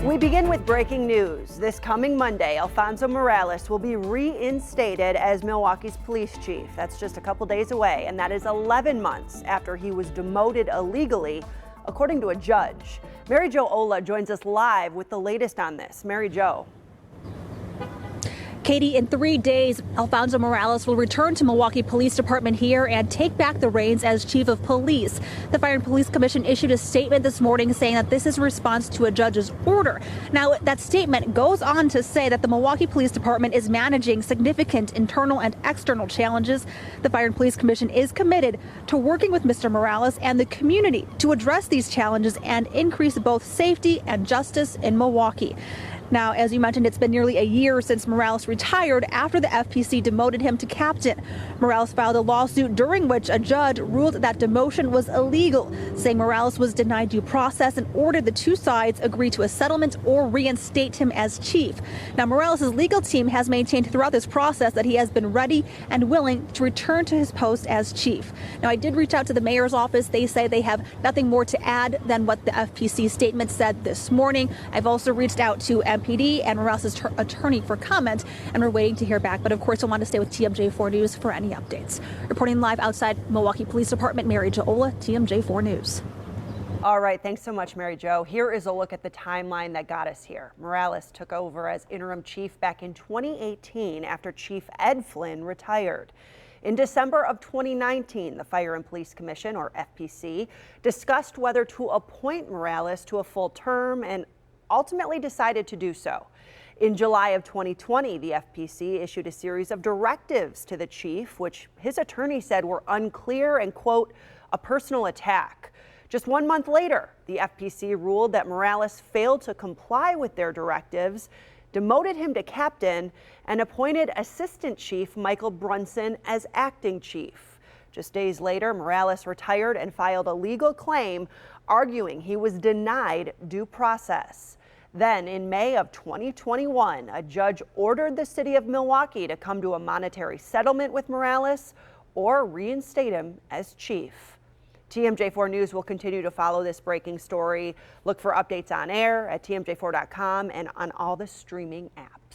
We begin with breaking news. This coming Monday, Alfonso Morales will be reinstated as Milwaukee's police chief. That's just a couple days away, and that is 11 months after he was demoted illegally, according to a judge. Mary Jo Ola joins us live with the latest on this. Mary Jo. Katie, in 3 days, Alfonso Morales will return to Milwaukee Police Department here and take back the reins as chief of police. The Fire and Police Commission issued a statement this morning saying that this is a response to a judge's order. Now, that statement goes on to say that the Milwaukee Police Department is managing significant internal and external challenges. The Fire and Police Commission is committed to working with Mr. Morales and the community to address these challenges and increase both safety and justice in Milwaukee. Now, as you mentioned, it's been nearly a year since Morales retired after the FPC demoted him to captain. Morales filed a lawsuit during which a judge ruled that demotion was illegal, saying Morales was denied due process and ordered the two sides agree to a settlement or reinstate him as chief. Now, Morales' legal team has maintained throughout this process that he has been ready and willing to return to his post as chief. Now, I did reach out to the mayor's office. They say they have nothing more to add than what the FPC statement said this morning. I've also reached out to MPD and Morales' attorney for comment, and we're waiting to hear back. But of course, I want to stay with TMJ4 News for any updates. Reporting live outside Milwaukee Police Department, Mary Jo Ola, TMJ4 News. All right, thanks so much, Mary Jo. Here is a look at the timeline that got us here. Morales took over as interim chief back in 2018 after Chief Ed Flynn retired. In December of 2019, the Fire and Police Commission, or FPC, discussed whether to appoint Morales to a full term and ultimately decided to do so. In July of 2020, the FPC issued a series of directives to the chief, which his attorney said were unclear and, quote, a personal attack. Just 1 month later, the FPC ruled that Morales failed to comply with their directives, demoted him to captain, and appointed Assistant Chief Michael Brunson as acting chief. Just days later, Morales retired and filed a legal claim arguing he was denied due process. Then in May of 2021, a judge ordered the city of Milwaukee to come to a monetary settlement with Morales or reinstate him as chief. TMJ4 News will continue to follow this breaking story. Look for updates on air at tmj4.com and on all the streaming apps.